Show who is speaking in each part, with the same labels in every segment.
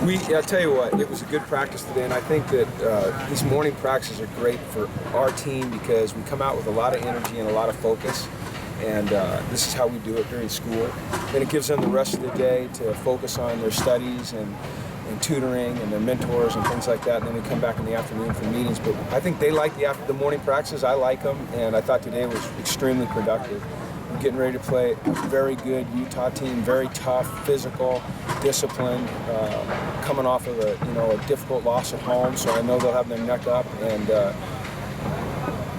Speaker 1: I'll tell you what, it was a good practice today, and I think that these morning practices are great for our team because we come out with a lot of energy and a lot of focus, and this is how we do it during school. And it gives them the rest of the day to focus on their studies and tutoring and their mentors and things like that, and then we come back in the afternoon for meetings. But I think they like the morning practices. I like them, and I thought today was extremely productive. We're getting ready to play a very good Utah team, very tough, physical, disciplined, coming off of a difficult loss at home, so I know they'll have their neck up, and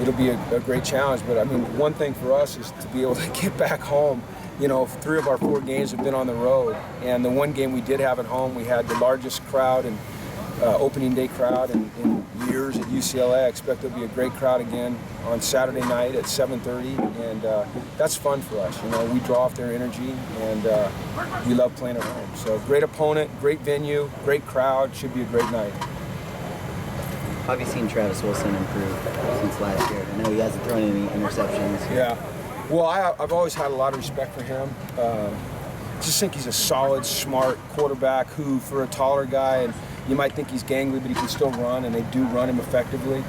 Speaker 1: it'll be a great challenge. But I mean, one thing for us is to be able to get back home. 3 of our 4 games have been on the road, and the one game we did have at home, we had the largest crowd and opening day crowd in years at UCLA. I expect there'll be a great crowd again on Saturday night at 7:30, and that's fun for us. We draw off their energy, and we love playing at home. So great opponent, great venue, great crowd. Should be a great night.
Speaker 2: How have you seen Travis Wilson improve since last year? I know he hasn't thrown any interceptions.
Speaker 1: Yeah. Well, I've always had a lot of respect for him. Just think he's a solid, smart quarterback who, for a taller guy, and you might think he's gangly, but he can still run, and they do run him effectively.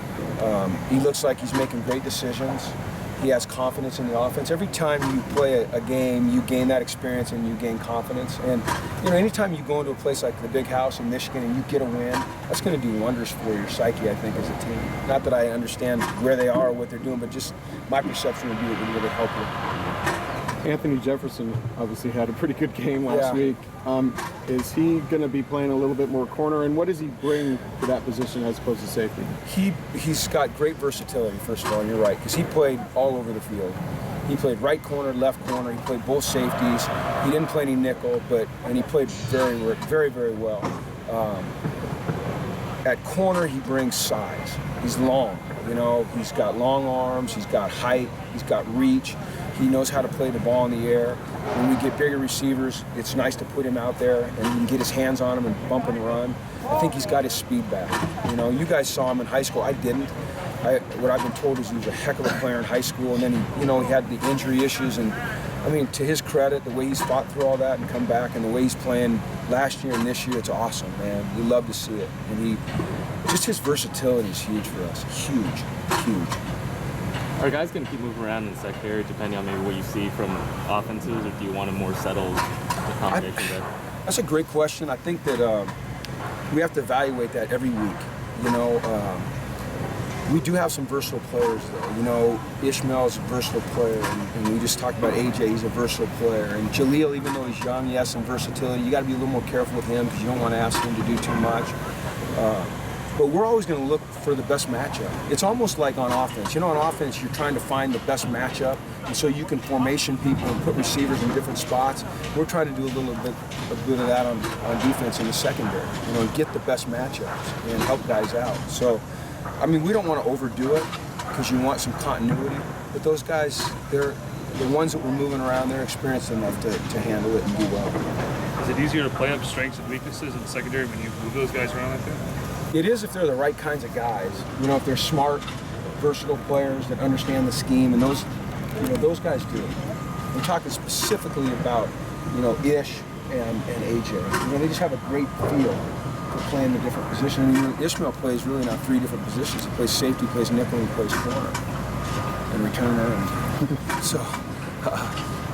Speaker 1: He looks like he's making great decisions. He has confidence in the offense. Every time you play a game, you gain that experience and you gain confidence. And anytime you go into a place like the Big House in Michigan and you get a win, that's going to do wonders for your psyche, I think, as a team. Not that I understand where they are or what they're doing, but just my perception would be it would really help you.
Speaker 3: Anthony Jefferson obviously had a pretty good game last week. Is he going to be playing a little bit more corner, and what does he bring to that position as opposed to safety?
Speaker 1: He's got great versatility, first of all, and you're right, because he played all over the field. He played right corner, left corner, he played both safeties. He didn't play any nickel, and he played very, very, very well. At corner, he brings size. He's long, he's got long arms, he's got height, he's got reach. He knows how to play the ball in the air. When we get bigger receivers, it's nice to put him out there and he can get his hands on him and bump and run. I think he's got his speed back. You guys saw him in high school. I didn't. What I've been told is he was a heck of a player in high school, and then he had the injury issues. And I mean, to his credit, the way he's fought through all that and come back, and the way he's playing last year and this year, it's awesome, man. We love to see it. And just his versatility is huge for us. Huge.
Speaker 4: Are guys going to keep moving around in the secondary depending on maybe what you see from offenses, or do you want a more settled combination there?
Speaker 1: That's a great question. I think that we have to evaluate that every week. We do have some versatile players, though. Ishmael's a versatile player, and we just talked about AJ. He's a versatile player. And Jaleel, even though he's young, he has some versatility. You got to be a little more careful with him because you don't want to ask him to do too much. But we're always going to look for the best matchup. It's almost like on offense. On offense, you're trying to find the best matchup, and so you can formation people and put receivers in different spots. We're trying to do a little bit of that on defense in the secondary, and get the best matchups and help guys out. So, I mean, we don't want to overdo it because you want some continuity, but those guys, they're the ones that we're moving around, they're experienced enough to handle it and do well.
Speaker 5: Is it easier to play up strengths and weaknesses in the secondary when you move those guys around like that?
Speaker 1: It is if they're the right kinds of guys. If they're smart, versatile players that understand the scheme, and those guys do. I'm talking specifically about, Ish and AJ. They just have a great feel for playing the different positions. Ishmael plays really now 3 different positions. He plays safety, plays nickel, and he plays corner, and returner. So,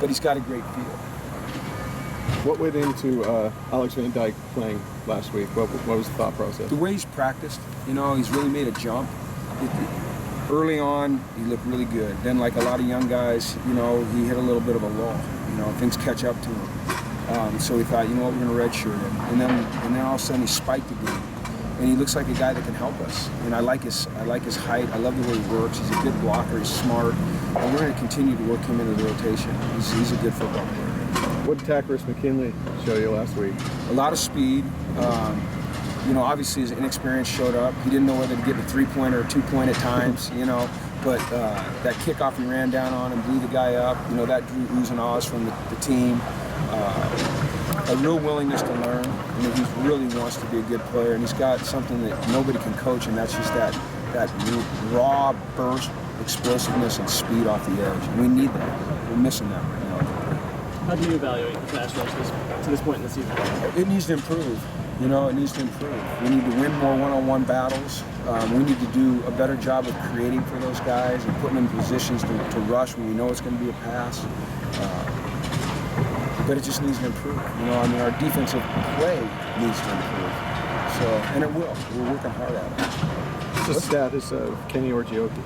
Speaker 1: but he's got a great feel.
Speaker 3: What went into Alex Van Dyke playing last week? What was the thought process?
Speaker 1: The way he's practiced, he's really made a jump. Early on, he looked really good. Then, like a lot of young guys, he hit a little bit of a lull. Things catch up to him. So we thought, we're going to redshirt him. And then all of a sudden he spiked again. And he looks like a guy that can help us. And I like his height. I love the way he works. He's a good blocker. He's smart. And we're going to continue to work him into the rotation. He's a good football player.
Speaker 3: What did Takris McKinley show you last week?
Speaker 1: A lot of speed. Obviously his inexperience showed up. He didn't know whether to get a 3-point or a 2-point at times, But that kickoff he ran down on and blew the guy up, that drew oohs and ahs from the team. A real willingness to learn. He really wants to be a good player, and he's got something that nobody can coach, and that's just that raw burst, explosiveness, and speed off the edge. And we need that. We're missing that right now.
Speaker 6: How do you evaluate the pass rush to this point in the season?
Speaker 1: It needs to improve. You know, it needs to improve. We need to win more one-on-one battles. We need to do a better job of creating for those guys and putting them in positions to rush when we know it's going to be a pass. But it just needs to improve. You know, I mean, our defensive play needs to improve. So, and it will. We're working hard at it.
Speaker 3: What's the status of Kenny Orgioki?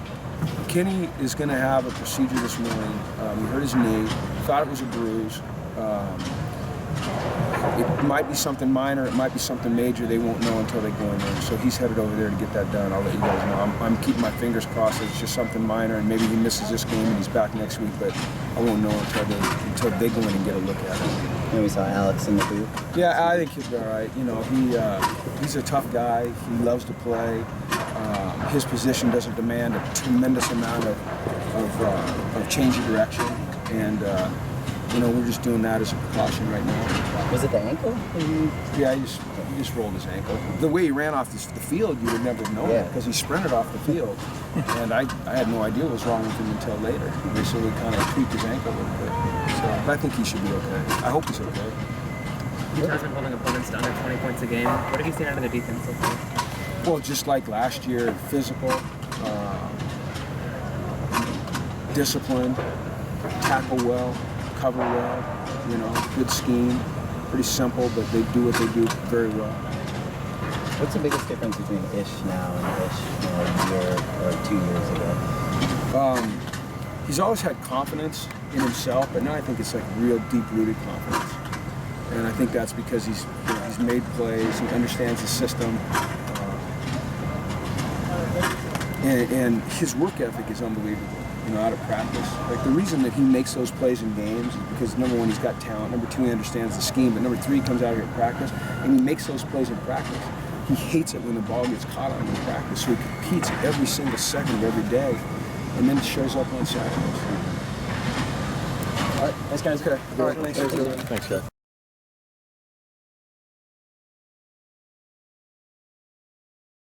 Speaker 1: Kenny is going to have a procedure this morning. He hurt his knee. Thought it was a bruise. It might be something minor, it might be something major. They won't know until they go in there. So he's headed over there to get that done. I'll let you guys know. I'm keeping my fingers crossed that it's just something minor, and maybe he misses this game and he's back next week, but I won't know until they go in and get a look at it.
Speaker 2: And we saw Alex in the booth.
Speaker 1: Yeah, I think he'll be all right. You know, he's a tough guy. He loves to play. His position doesn't demand a tremendous amount of change of direction, and you know, we're just doing that as a precaution right now.
Speaker 2: Was it the ankle?
Speaker 1: Yeah, he just rolled his ankle. The way he ran off the field, you would never know it because he sprinted off the field. And I had no idea what was wrong with him until later. And so we kind of tweaked his ankle a little bit. So, but I think he should be okay. I hope he's okay.
Speaker 6: You guys been holding opponents to under 20 points a game. What have you seen out of the defense so far?
Speaker 1: Well, just like last year, physical, disciplined, tackle well, cover well, you know, good scheme. Pretty simple, but they do what they do very well.
Speaker 2: What's the biggest difference between Ish now and Ish, you know, a year or 2 years ago?
Speaker 1: He's always had confidence in himself, but now I think it's like real deep-rooted confidence. And I think that's because he's made plays, he understands the system, and his work ethic is unbelievable. You know, out of practice. Like the reason that he makes those plays in games is because number one, he's got talent. Number two, he understands the scheme. But number three, he comes out here at practice and he makes those plays in practice. He hates it when the ball gets caught on him in practice. So he competes every single second of every day, and then shows up on Saturdays.
Speaker 2: All right, thanks guys.
Speaker 1: Okay. All right, thanks.
Speaker 3: Thanks, Jeff.